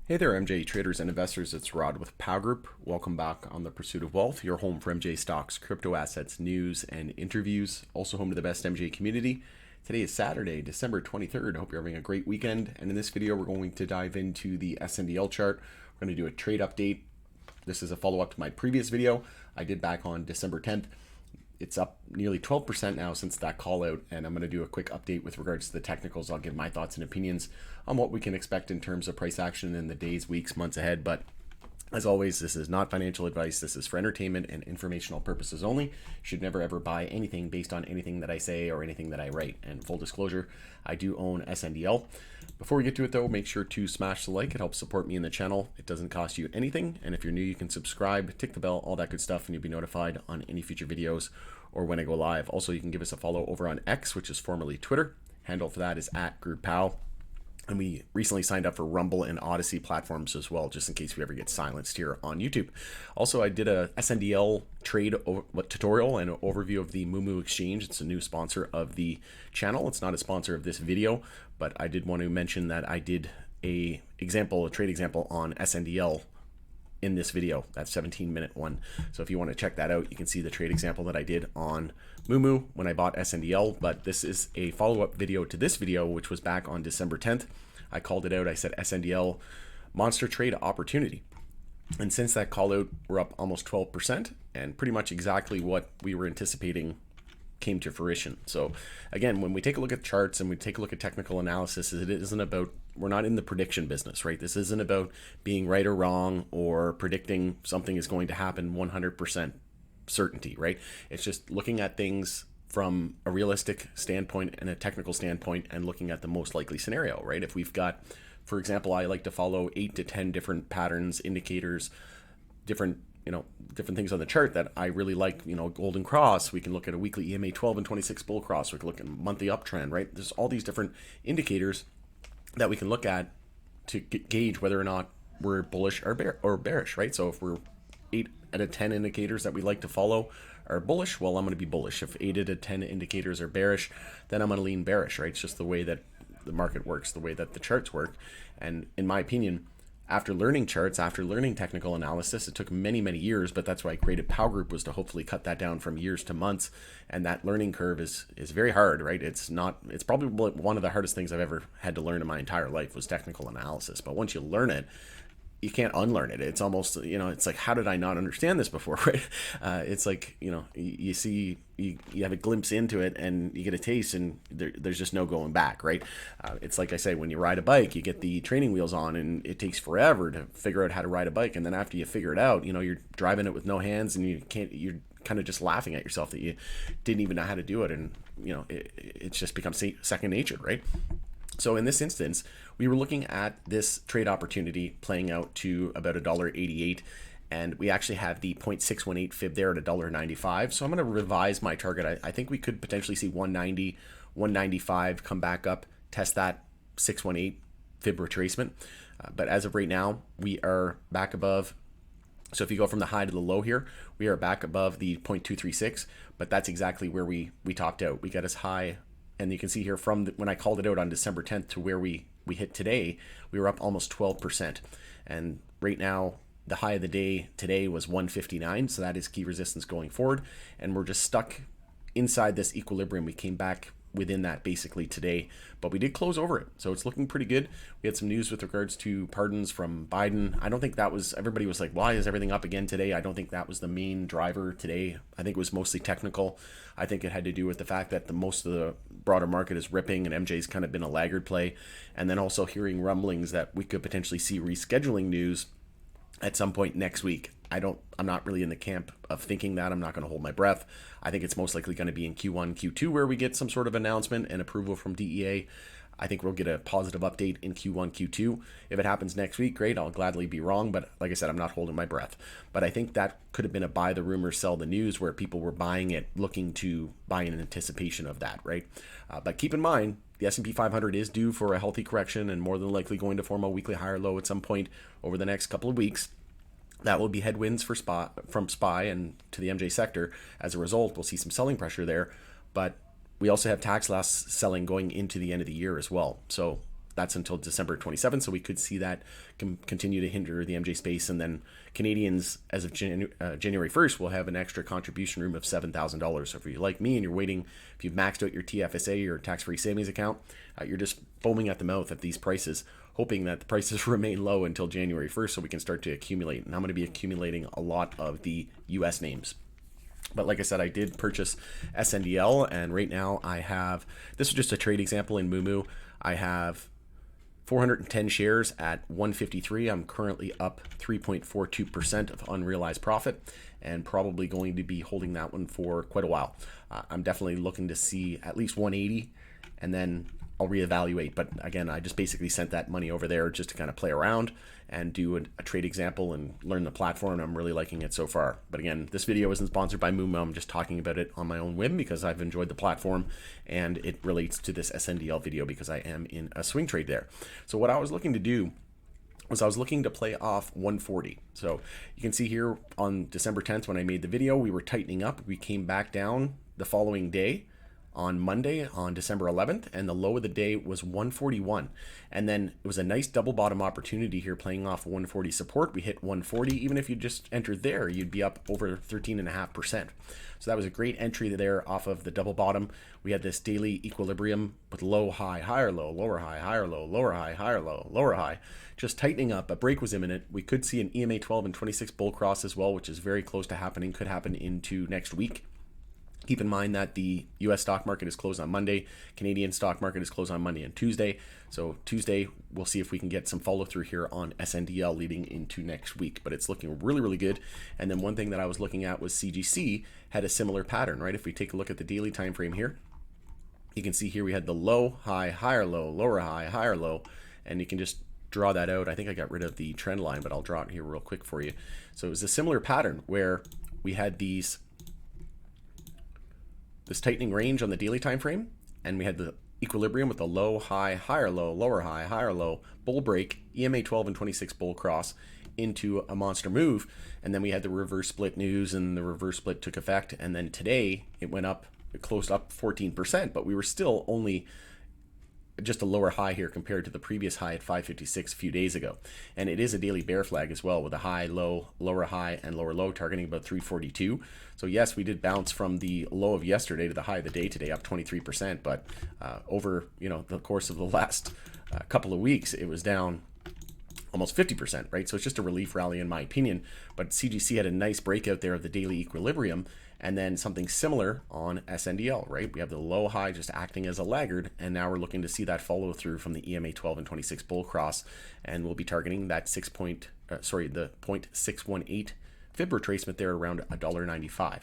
Hey there, MJ traders and investors. It's Rod with Pow Group. Welcome back on The Pursuit of Wealth, your home for MJ stocks, crypto assets, news, and interviews. Also home to the best MJ community. Today is Saturday, December 23rd. I hope you're having a great weekend. And in this video, we're going to dive into the SNDL chart. We're going to do a trade update. This is a follow-up to my previous video I did back on December 10th. It's up nearly 12% now since that call out, and I'm going to do a quick update with regards to the technicals. I'll give my thoughts and opinions on what we can expect in terms of price action in the days, weeks, months ahead. But as always, this is not financial advice. This is for entertainment and informational purposes only. You should never ever buy anything based on anything that I say or anything that I write. And full disclosure, I do own SNDL. Before we get to it though, make sure to smash the like. It helps support me in the channel. It doesn't cost you anything. And if you're new, you can subscribe, tick the bell, all that good stuff, and you'll be notified on any future videos or when I go live. Also, you can give us a follow over on X, which is formerly Twitter. Handle for that is @GroupPow. And we recently signed up for Rumble and Odyssey platforms as well, just in case we ever get silenced here on YouTube. Also, I did a SNDL trade tutorial and an overview of the Moo exchange. It's a new sponsor of the channel. It's not a sponsor of this video, but I did want to mention that I did a trade example on SNDL in this video, that 17-minute one. So if you want to check that out, you can see the trade example that I did on Moo when I bought SNDL. But this is a follow-up video to this video, which was back on December 10th. I called it out. I said SNDL monster trade opportunity. And since that call out, we're up almost 12%, and pretty much exactly what we were anticipating came to fruition. So again, when we take a look at charts and we take a look at technical analysis, it isn't about, we're not in the prediction business, right? This isn't about being right or wrong or predicting something is going to happen 100% certainty, right? It's just looking at things from a realistic standpoint and a technical standpoint and looking at the most likely scenario, right? If we've got, for example, I like to follow 8 to 10 different patterns, indicators, different things on the chart that I really like, golden cross. We can look at a weekly EMA 12 and 26 bull cross. We can look at a monthly uptrend, right? There's all these different indicators that we can look at to gauge whether or not we're bullish or bearish, right? So if we're 8 out of 10 indicators that we like to follow are bullish, well, I'm going to be bullish. If 8 out of 10 indicators are bearish, then I'm going to lean bearish, right? It's just the way that the market works, the way that the charts work. And in my opinion, after learning charts, after learning technical analysis, it took many, many years, but that's why I created Pow Group, was to hopefully cut that down from years to months. And that learning curve is very hard, right? It's probably one of the hardest things I've ever had to learn in my entire life was technical analysis. But once you learn it, you can't unlearn it. It's almost, it's like, how did I not understand this before, right? It's like, you see, you have a glimpse into it and you get a taste and there's just no going back, right? It's like I say, when you ride a bike, you get the training wheels on and it takes forever to figure out how to ride a bike. And then after you figure it out, you're driving it with no hands and you're kind of just laughing at yourself that you didn't even know how to do it. And, it's just becomes second nature, right? So in this instance, we were looking at this trade opportunity playing out to about $1.88, and we actually have the 0.618 fib there at $1.95. So I'm going to revise my target. I think we could potentially see 190, 195 come back up, test that 618 fib retracement. But as of right now, we are back above. So if you go from the high to the low here, we are back above the 0.236, but that's exactly where we topped out. We got as high. And you can see here from when I called it out on December 10th to where we hit today, we were up almost 12%. And right now, the high of the day today was 159. So that is key resistance going forward. And we're just stuck inside this equilibrium. We came back within that basically today, but we did close over it. So it's looking pretty good. We had some news with regards to pardons from Biden. I don't think that was, everybody was like, why is everything up again today? I don't think that was the main driver today. I think it was mostly technical. I think it had to do with the fact that most of the broader market is ripping and MJ's kind of been a laggard play. And then also hearing rumblings that we could potentially see rescheduling news at some point next week. I'm not really in the camp of thinking that. I'm not going to hold my breath. I think it's most likely going to be in Q1, Q2 where we get some sort of announcement and approval from DEA. I think we'll get a positive update in Q1, Q2. If it happens next week, great. I'll gladly be wrong. But like I said, I'm not holding my breath. But I think that could have been a buy the rumor, sell the news, where people were buying it, looking to buy in anticipation of that, right? But keep in mind, the S&P 500 is due for a healthy correction and more than likely going to form a weekly higher low at some point over the next couple of weeks. That will be headwinds from SPY and to the MJ sector. As a result, we'll see some selling pressure there. But we also have tax loss selling going into the end of the year as well. So that's until December 27th. So we could see that continue to hinder the MJ space. And then Canadians, as of January 1st, will have an extra contribution room of $7,000. So if you're like me and you're waiting, if you've maxed out your TFSA, your tax-free savings account, you're just foaming at the mouth at these prices, hoping that the prices remain low until January 1st so we can start to accumulate. And I'm going to be accumulating a lot of the US names. But like I said, I did purchase SNDL, and right now I have, this is just a trade example in Moomoo. I have 410 shares at 153. I'm currently up 3.42% of unrealized profit, and probably going to be holding that one for quite a while. I'm definitely looking to see at least 180, and then I'll reevaluate. But again, I just basically sent that money over there just to kind of play around and do a trade example and learn the platform. And I'm really liking it so far. But again, this video isn't sponsored by Moomoo. I'm just talking about it on my own whim because I've enjoyed the platform, and it relates to this SNDL video because I am in a swing trade there. So what I was looking to do was I was looking to play off 140. So you can see here on December 10th when I made the video, we were tightening up. We came back down the following day on Monday on December 11th, and the low of the day was 141. And then it was a nice double bottom opportunity here playing off 140 support. We hit 140. Even if you just entered there, you'd be up over 13.5%. So that was a great entry there off of the double bottom. We had this daily equilibrium with low, high, higher, low, lower, high, higher, low, lower, high, higher, low, lower, high, just tightening up. A break was imminent. We could see an EMA 12 and 26 bull cross as well, which is very close to happening, could happen into next week. Keep in mind that the US stock market is closed on Monday. Canadian stock market is closed on Monday and Tuesday. So Tuesday, we'll see if we can get some follow through here on SNDL leading into next week. But it's looking really, really good. And then one thing that I was looking at was CGC had a similar pattern, right? If we take a look at the daily time frame here, you can see here we had the low, high, higher, low, lower, high, higher, low. And you can just draw that out. I think I got rid of the trend line, but I'll draw it here real quick for you. So it was a similar pattern where we had this tightening range on the daily time frame, and we had the equilibrium with the low, high, higher, low, lower, high, higher, low, bull break, EMA 12 and 26 bull cross into a monster move, and then we had the reverse split news, and the reverse split took effect, and then today it went up, it closed up 14%, but we were still only just a lower high here compared to the previous high at 556 a few days ago. And it is a daily bear flag as well, with a high, low, lower high, and lower low targeting about 342. So yes, we did bounce from the low of yesterday to the high of the day today, up 23%, but over the course of the last couple of weeks, it was down almost 50%, right? So it's just a relief rally in my opinion, but CGC had a nice breakout there of the daily equilibrium, and then something similar on SNDL, right? We have the low high just acting as a laggard, and now we're looking to see that follow through from the EMA 12 and 26 bull cross, and we'll be targeting that the 0.618 fib retracement there around $1.95.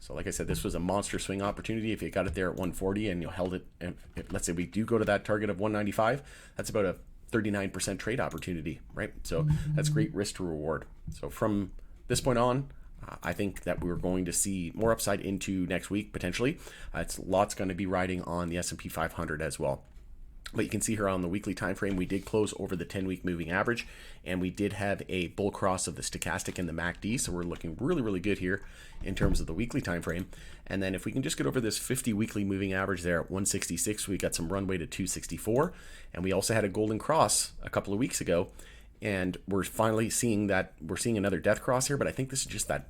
So like I said, this was a monster swing opportunity. If you got it there at 140 and you held it, if let's say we do go to that target of 195, that's about a 39% trade opportunity, right? So that's great risk to reward. So from this point on, I think that we're going to see more upside into next week, potentially. It's lots going to be riding on the S&P 500 as well. But you can see here on the weekly time frame, we did close over the 10-week moving average, and we did have a bull cross of the stochastic and the MACD, so we're looking really, really good here in terms of the weekly time frame. And then if we can just get over this 50 weekly moving average there at 166, we got some runway to 264, and we also had a golden cross a couple of weeks ago, and we're finally seeing that we're seeing another death cross here. But I think this is just that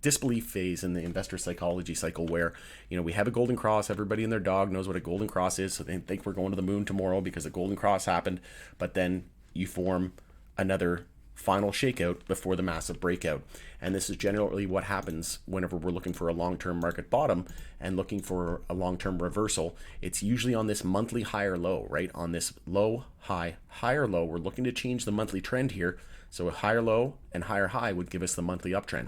disbelief phase in the investor psychology cycle where we have a golden cross, everybody and their dog knows what a golden cross is, so they think we're going to the moon tomorrow because a golden cross happened, but then you form another final shakeout before the massive breakout. And this is generally what happens whenever we're looking for a long-term market bottom and looking for a long-term reversal. It's usually on this monthly higher low, right? On this low, high, higher low, we're looking to change the monthly trend here. So a higher low and higher high would give us the monthly uptrend,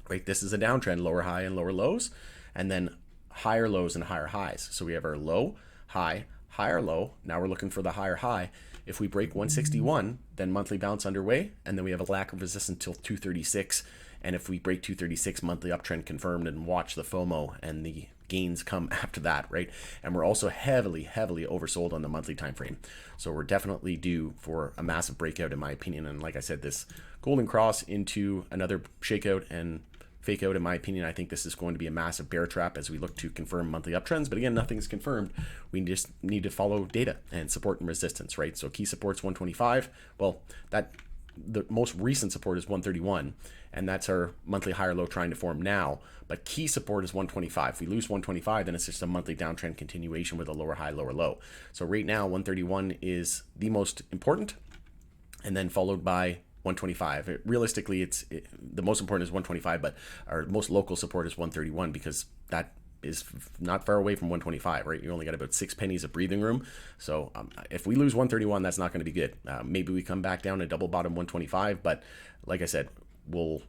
right? This is a downtrend, lower high and lower lows, and then higher lows and higher highs. So we have our low, high, higher low. Now we're looking for the higher high. If we break 161, then monthly bounce underway, and then we have a lack of resistance until 236. And if we break 236, monthly uptrend confirmed, and watch the FOMO and the gains come after that, right? And we're also heavily oversold on the monthly time frame. So we're definitely due for a massive breakout in my opinion. And like I said, this golden cross into another shakeout and fake out in my opinion. I think this is going to be a massive bear trap as we look to confirm monthly uptrends. But again, nothing's confirmed. We just need to follow data and support and resistance, right? So key support's 125. Well, the most recent support is 131, and that's our monthly higher low trying to form now. But key support is 125. If we lose 125, then it's just a monthly downtrend continuation with a lower high, lower low. So right now, 131 is the most important, and then followed by 125. Realistically, the most important is 125, but our most local support is 131 because that is not far away from 125, right? You only got about 6 pennies of breathing room. So if we lose 131, that's not going to be good. Maybe we come back down to double bottom 125, but like I said, we'll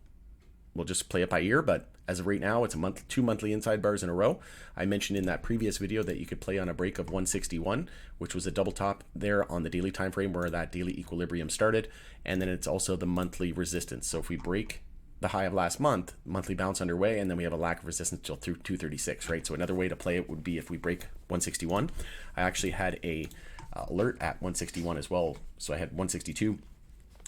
just play it by ear. But as of right now, it's a two monthly inside bars in a row. I mentioned in that previous video that you could play on a break of 161, which was a double top there on the daily time frame where that daily equilibrium started, and then it's also the monthly resistance. So if we break the high of last month, monthly bounce underway, and then we have a lack of resistance till through 236, right? So another way to play it would be if we break 161. I actually had a alert at 161 as well, so I had 162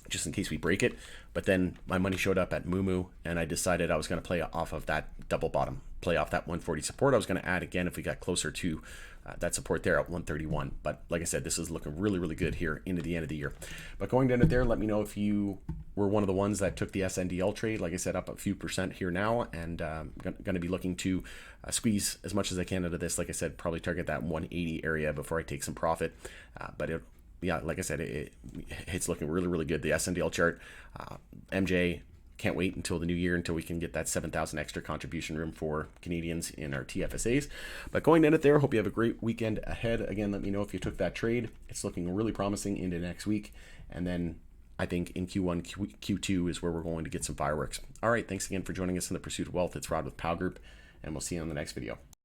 just in case we break it. But then my money showed up at Moo, and I decided I was going to play off of that double bottom, play off that 140 support. I was going to add again if we got closer to that support there at 131. But like I said, this is looking really, really good here into the end of the year. But going down to there, let me know if you were one of the ones that took the SNDL trade. Like I said, up a few percent here now, and going to be looking to squeeze as much as I can out of this. Like I said, probably target that 180 area before I take some profit. But yeah, like I said, it's looking really, really good. The SNDL chart, MJ, can't wait until the new year until we can get that 7,000 extra contribution room for Canadians in our TFSAs. But going in it there, hope you have a great weekend ahead. Again, let me know if you took that trade. It's looking really promising into next week. And then I think in Q1, Q2 is where we're going to get some fireworks. All right, thanks again for joining us in the Pursuit of Wealth. It's Rod with Powell Group, and we'll see you on the next video.